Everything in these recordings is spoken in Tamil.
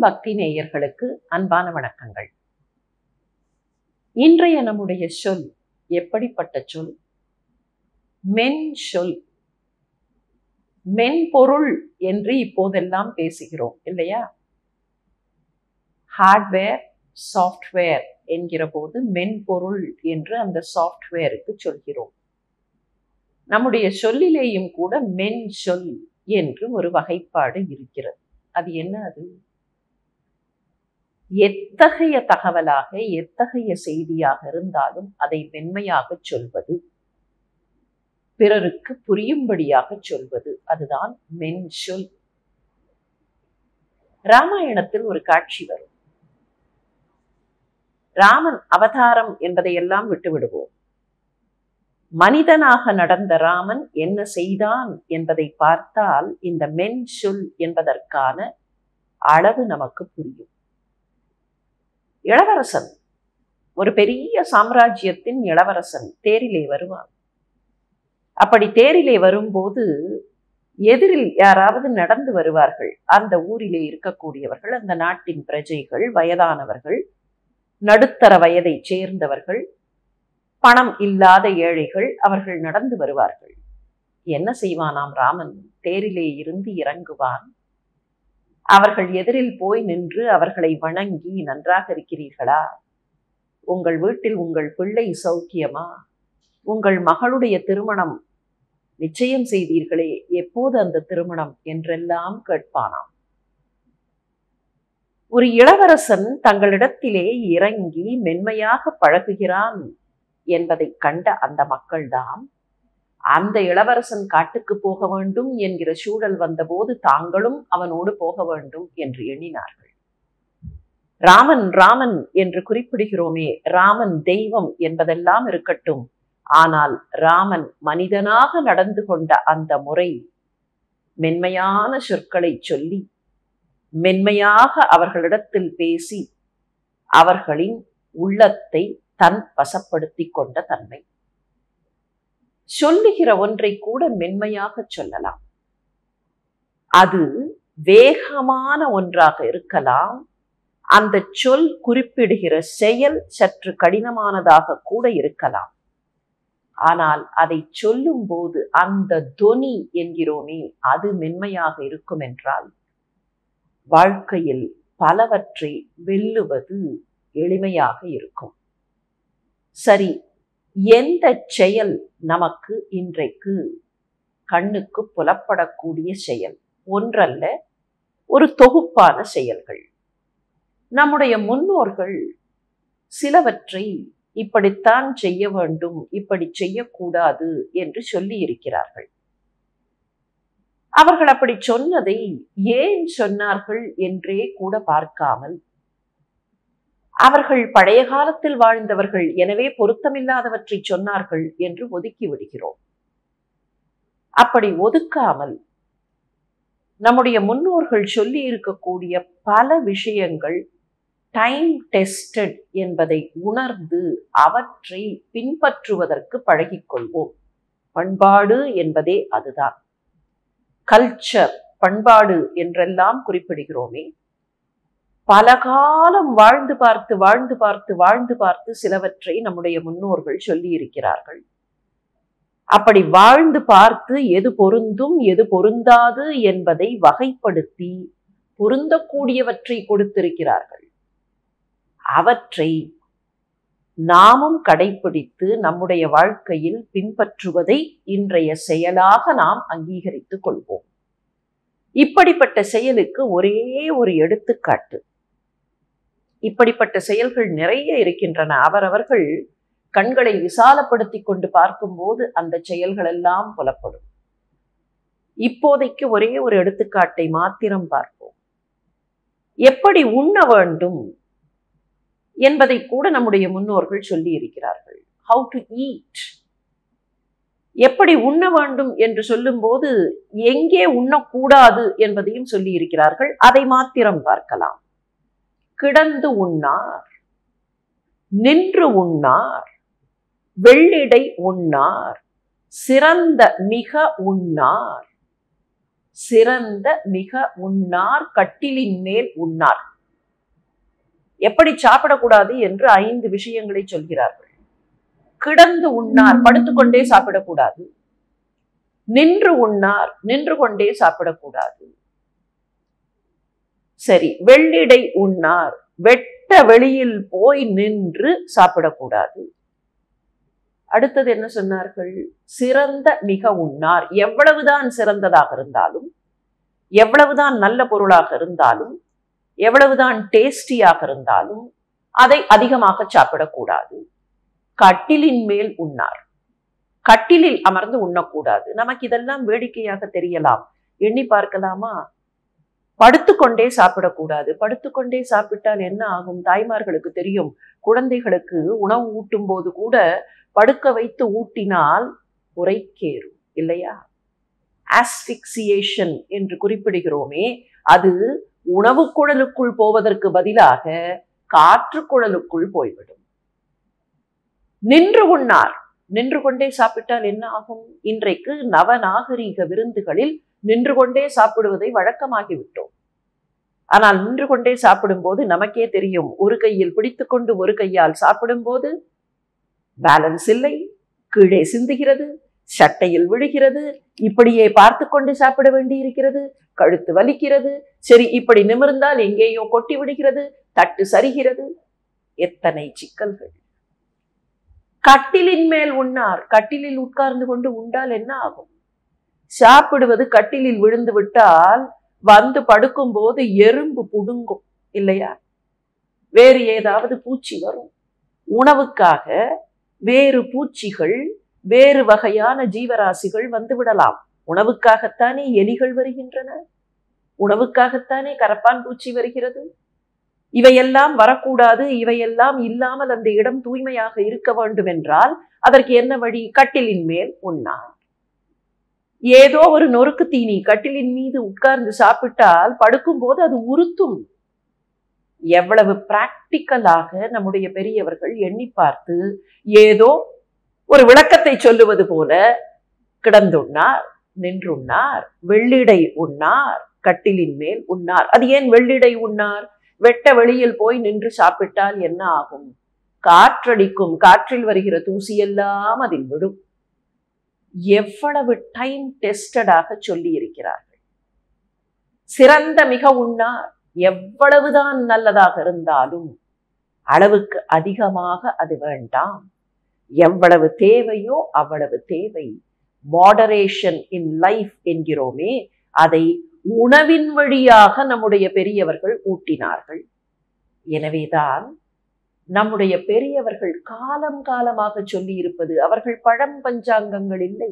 பக்தி நேயர்களுக்கு அன்பான வணக்கங்கள். இன்றைய நம்முடைய சொல் எப்படிப்பட்ட சொல்? மென்சொல், மென்பொருள் என்று இப்போதெல்லாம் பேசுகிறோம் இல்லையா? ஹார்ட்வேர், சாஃப்ட்வேர் என்கிற போது மென்பொருள் என்று அந்த சாஃப்ட்வேருக்கு சொல்கிறோம். நம்முடைய சொல்லிலேயும் கூட மென்சொல் என்று ஒரு வகைப்பாடு இருக்கிறது. அது என்ன? அது எத்தகைய தகவலாக, எத்தகைய செய்தியாக இருந்தாலும் அதை மென்மையாக சொல்வது, பிறருக்கு புரியும்படியாக சொல்வது, அதுதான் மென்சொல். ராமாயணத்தில் ஒரு காட்சி வரும். ராமன் அவதாரம் என்பதையெல்லாம் விட்டு விடுவோம். மனிதனாக நடந்த ராமன் என்ன செய்தான் என்பதை பார்த்தால் இந்த மென்சொல் என்பதற்கான அளவு நமக்கு புரியும். இளவரசன், ஒரு பெரிய சாம்ராஜ்யத்தின் இளவரசன் தேரிலே வருவான். அப்படி தேரிலே வரும்போது எதிரில் யாராவது நடந்து வருவார்கள். அந்த ஊரிலே இருக்கக்கூடியவர்கள், அந்த நாட்டின் பிரஜைகள், வயதானவர்கள், நடுத்தர வயதை சேர்ந்தவர்கள், பணம் இல்லாத ஏழைகள், அவர்கள் நடந்து வருவார்கள். என்ன செய்வானாம் ராமன்? தேரிலே இருந்து இறங்குவான். அவர்கள் எதிரில் போய் நின்று அவர்களை வணங்கி, நன்றாக இருக்கிறீர்களா? உங்கள் வீட்டில் உங்கள் பிள்ளை சௌக்கியமா? உங்கள் மகளுடைய திருமணம் நிச்சயம் செய்தீர்களே, எப்போது அந்த திருமணம் என்றெல்லாம் கேட்பானாம். ஒரு இளவரசன் தங்களிடத்திலே இறங்கி மென்மையாக பழகுகிறான் என்பதை கண்ட அந்த மக்கள்தான் அந்த இளவரசன் காட்டுக்கு போக வேண்டும் என்கிற சூழல் வந்தபோது தாங்களும் அவனோடு போக வேண்டும் என்று எண்ணினார்கள். ராமன் ராமன் என்று குறிப்பிடுகிறோமே, ராமன் தெய்வம் என்பதெல்லாம் இருக்கட்டும், ஆனால் ராமன் மனிதனாக நடந்து கொண்ட அந்த முறை, மென்மையான சொற்களை சொல்லி, மென்மையாக அவர்களிடத்தில் பேசி, அவர்களின் உள்ளத்தை தன் வசப்படுத்தி கொண்ட தன்மை. சொல்லுகிற ஒன்றை கூட மென்மையாக சொல்லலாம். அது வேகமான ஒன்றாக இருக்கலாம். அந்த சொல் குறிப்பிடுகிற செயல் சற்று கடினமானதாக கூட இருக்கலாம். ஆனால் அதை சொல்லும் போது அந்த தொனி என்கிறோமே, அது மென்மையாக இருக்கும் என்றால் வாழ்க்கையில் பலவற்றை வெல்லுவது எளிமையாக இருக்கும். சரி, எந்த செயல் நமக்கு இன்றைக்கு கண்ணுக்கு புலப்படக்கூடிய செயல்? ஒன்றல்ல, ஒரு தொகுப்பான செயல்கள். நம்முடைய முன்னோர்கள் சிலவற்றை இப்படித்தான் செய்ய வேண்டும், இப்படி செய்யக்கூடாது என்று சொல்லி இருக்கிறார்கள். அவர்கள் அப்படி சொன்னதை ஏன் சொன்னார்கள் என்றே கூட பார்க்காமல், அவர்கள் பழைய காலத்தில் வாழ்ந்தவர்கள், எனவே பொருத்தமில்லாதவற்றை சொன்னார்கள் என்று ஒதுக்கி விடுகிறோம். அப்படி ஒதுக்காமல் நம்முடைய முன்னோர்கள் சொல்லி இருக்கக்கூடிய பல விஷயங்கள் டைம் டெஸ்டட் என்பதை உணர்ந்து அவற்றை பின்பற்றுவதற்கு பழகிக்கொள்வோம். பண்பாடு என்பதே அதுதான். கல்ச்சர், பண்பாடு என்றெல்லாம் குறிப்பிடுகிறோமே, பல காலம் வாழ்ந்து பார்த்து சிலவற்றை நம்முடைய முன்னோர்கள் சொல்லி இருக்கிறார்கள். அப்படி வாழ்ந்து பார்த்து எது பொருந்தும் எது பொருந்தாது என்பதை வகைப்படுத்தி பொருந்தக்கூடியவற்றை கொடுத்திருக்கிறார்கள். அவற்றை நாமும் கடைபிடித்து நம்முடைய வாழ்க்கையில் பின்பற்றுவதை இன்றைய செயலாக நாம் அங்கீகரித்துக் கொள்வோம். இப்படிப்பட்ட செயலுக்கு ஒரே ஒரு எடுத்துக்காட்டு. இப்படிப்பட்ட செயல்கள் நிறைய இருக்கின்றன. அவரவர்கள் கண்களை விசாலப்படுத்தி கொண்டு பார்க்கும்போது அந்த செயல்கள் எல்லாம் புலப்படும். இப்போதைக்கு ஒரே ஒரு எடுத்துக்காட்டை மாத்திரம் பார்ப்போம். எப்படி உண்ண வேண்டும் என்பதை கூட நம்முடைய முன்னோர்கள் சொல்லி இருக்கிறார்கள். How to eat. எப்படி உண்ண வேண்டும் என்று சொல்லும் போது எங்கே உண்ணக்கூடாது என்பதையும் சொல்லி இருக்கிறார்கள். அதை மாத்திரம் பார்க்கலாம். கிடந்து உண்ணார், நின்று உண்ணார், வெள்ளிடை உண்ணார், சிறந்த மிக உண்ணார், சிறந்த மிக உண்ணார், கட்டிலின் மேல் உண்ணார். எப்படி சாப்பிடக்கூடாது என்று 5 விஷயங்களை சொல்கிறார்கள். கிடந்து உண்ணார், படுத்துக்கொண்டே சாப்பிடக்கூடாது. நின்று உண்ணார், நின்று கொண்டே சாப்பிடக்கூடாது. சரி, வெள்ளிடை உண்ணார், வெட்ட வெளியில் போய் நின்று சாப்பிடக்கூடாது. அடுத்தது என்ன சொன்னார்கள்? சிறந்த மிக உண்ணார். எவ்வளவுதான் சிறந்ததாக இருந்தாலும், எவ்வளவுதான் நல்ல பொருளாக இருந்தாலும், எவ்வளவுதான் டேஸ்டியாக இருந்தாலும் அதை அதிகமாக சாப்பிடக்கூடாது. கட்டிலின் மேல் உண்ணார், கட்டிலில் அமர்ந்து உண்ணக்கூடாது. நமக்கு இதெல்லாம் வேடிக்கையாக தெரியலாம், எண்ணி பார்க்கலாமா? படுத்துக்கொண்டே சாப்பிடக்கூடாது. படுத்துக்கொண்டே சாப்பிட்டால் என்ன ஆகும்? தாய்மார்களுக்கு தெரியும். குழந்தைகளுக்கு உணவு ஊட்டும் போது கூட படுக்க வைத்து ஊட்டினால் உரைக்கேறும் இல்லையா? ஆஸ்பிக்சியேஷன் என்று குறிப்பிடுகிறோமே, அது உணவு குழலுக்குள் போவதற்கு பதிலாக காற்று குழலுக்குள் போய்விடும். நின்று உண்ணார், நின்று கொண்டே சாப்பிட்டால் என்ன ஆகும்? இன்றைக்கு நவநாகரீக விருந்துகளில் நின்று கொண்டே சாப்பிடுவதை வழக்கமாகிவிட்டோம். ஆனால் நின்று கொண்டே சாப்பிடும் போது நமக்கே தெரியும், ஒரு கையில் பிடித்துக்கொண்டு ஒரு கையால் சாப்பிடும் போது பேலன்ஸ் இல்லை, கீழே சிந்துகிறது, சட்டையில் விழுகிறது, இப்படியே பார்த்து கொண்டு சாப்பிட வேண்டி இருக்கிறது, கழுத்து வலிக்கிறது, சரி இப்படி நிமிர்ந்தால் எங்கேயோ கொட்டி விடுகிறது, தட்டு சரிகிறது, எத்தனை சிக்கல்கள். கட்டிலின் மேல் உண்ணார், கட்டிலில் உட்கார்ந்து கொண்டு உண்டால் என்ன ஆகும்? சாப்பிடுவது கட்டிலில் விழுந்து விட்டால் வந்து படுக்கும் போது எறும்பு புடுங்கும் இல்லையா? வேறு ஏதாவது பூச்சி வரும். உணவுக்காக வேறு பூச்சிகள், வேறு வகையான ஜீவராசிகள் வந்து விடலாம். உணவுக்காகத்தானே எலிகள் வருகின்றன, உணவுக்காகத்தானே கரப்பான் பூச்சி வருகிறது. இவையெல்லாம் வரக்கூடாது, இவையெல்லாம் இல்லாமல் அந்த இடம் தூய்மையாக இருக்க வேண்டும் என்றால் அதற்கு என்ன வழி? கட்டிலின் மேல் உண்ணார். ஏதோ ஒரு நொறுக்கு தீனி கட்டிலின் மீது உட்கார்ந்து சாப்பிட்டால் படுக்கும் போது அது உறுத்தும். எவ்வளவு பிராக்டிக்கலாக நம்முடைய பெரியவர்கள் எண்ணி பார்த்து ஏதோ ஒரு விளக்கத்தை சொல்லுவது போல கிடந்துண்ணார், நின்றுண்ணார், வெள்ளிடை உண்ணார், கட்டிலின் மேல் உண்ணார். அது ஏன் வெள்ளிடை உண்ணார்? வெட்ட வெளியில் போய் நின்று சாப்பிட்டால் என்ன ஆகும்? காற்றடிக்கும், காற்றில் வருகிற தூசியெல்லாம் அதில் விடும். எவ்வளவு டைம் டெஸ்டடாக சொல்லி இருக்கிறார்கள். சிறந்த மிக உண்ணார், எவ்வளவுதான் நல்லதாக இருந்தாலும் அளவுக்கு அதிகமாக அது வேண்டாம். எவ்வளவு தேவையோ அவ்வளவு தேவை. மாடரேஷன் இன் லைஃப் என்கிறோமே, அதை உணவின் வழியாக நம்முடைய பெரியவர்கள் ஊட்டினார்கள். எனவேதான் நம்முடைய பெரியவர்கள் காலம் காலமாக சொல்லி இருப்பது, அவர்கள் பழம் பஞ்சாங்கங்கள் இல்லை,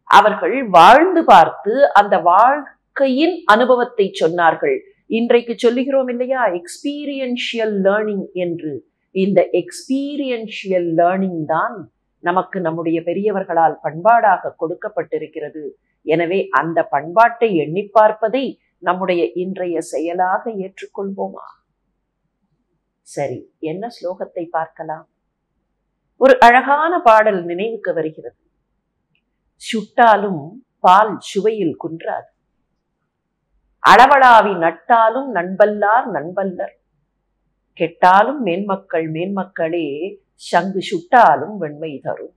அவர்கள் வாழ்ந்து பார்த்து அந்த வாழ்க்கையின் அனுபவத்தை சொன்னார்கள். இன்றைக்கு சொல்லுகிறோம் இல்லையா, எக்ஸ்பீரியன்ஷியல் லேர்னிங் என்று. இந்த எக்ஸ்பீரியன்ஷியல் லேர்னிங் தான் நமக்கு நம்முடைய பெரியவர்களால் பண்பாடாக கொடுக்கப்பட்டிருக்கிறது. எனவே அந்த பண்பாட்டை எண்ணி பார்ப்பதை நம்முடைய இன்றைய செயலாக ஏற்றுக்கொள்வோமா? சரி, என்ன ஸ்லோகத்தை பார்க்கலாம்? ஒரு அழகான பாடல் நினைவுக்கு வருகிறது. சுட்டாலும் பால் சுவையில் குன்றாது, அளவளாவி நட்டாலும் நண்பல்லார் நண்பல்லர், கெட்டாலும் மேன்மக்கள் மேன்மக்களே, சங்கு சுட்டாலும் வெண்மை தரும்.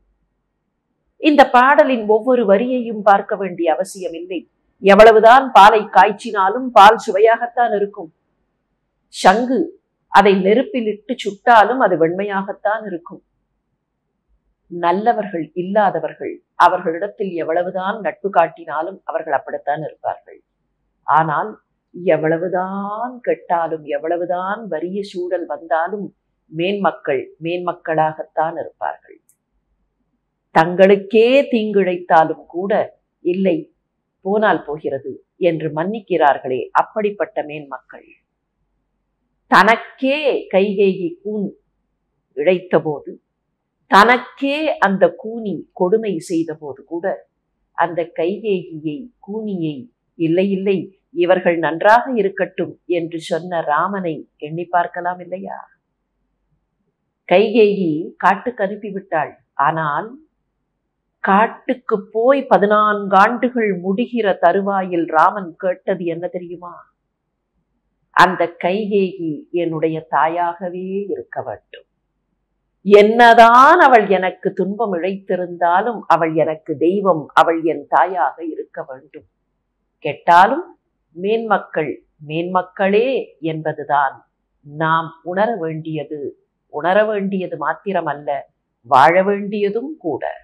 இந்த பாடலின் ஒவ்வொரு வரியையும் பார்க்க வேண்டிய அவசியம் இல்லை. எவ்வளவுதான் பாலை காய்ச்சினாலும் பால் சுவையாகத்தான் இருக்கும். சங்கு அதை நெருப்பில் இட்டு சுட்டாலும் அது வெண்மையாகத்தான் இருக்கும். நல்லவர்கள் இல்லாதவர்கள் அவர்களிடத்தில் எவ்வளவுதான் நட்பு காட்டினாலும் அவர்கள் அப்படித்தான் இருப்பார்கள். ஆனால் எவ்வளவுதான் கெட்டாலும், எவ்வளவுதான் வறிய சூழல் வந்தாலும் மேன்மக்கள் மேன்மக்களாகத்தான் இருப்பார்கள். தங்களுக்கே தீங்கிழைத்தாலும் கூட இல்லை, போனால் போகிறது என்று மன்னிக்கிறார்களே, அப்படிப்பட்ட மேன்மக்கள். தனக்கே கைகேயி கூன் இழைத்த போது, தனக்கே அந்த கூனி கொடுமை செய்த போது கூட அந்த கைகேயியை, கூனியை, இல்லை இல்லை இவர்கள் நன்றாக இருக்கட்டும் என்று சொன்ன ராமனை எண்ணி பார்க்கலாம் இல்லையா? கைகேயி காட்டுக்கு அனுப்பிவிட்டாள். ஆனால் காட்டுக்கு போய் 14 ஆண்டுகள் முடிகிற தருவாயில் ராமன் கேட்டது என்ன தெரியுமா? அந்த கைகேயி என்னுடைய தாயாகவே இருக்க வேண்டும். என்னதான் அவள் எனக்கு துன்பம் இழைத்திருந்தாலும் அவள் எனக்கு தெய்வம், அவள் என் தாயாக இருக்க வேண்டும். கெட்டாலும் மேன்மக்கள் மேன்மக்களே என்பதுதான் நாம் உணர வேண்டியது மாத்திரமல்ல, வாழ வேண்டியதும் கூட.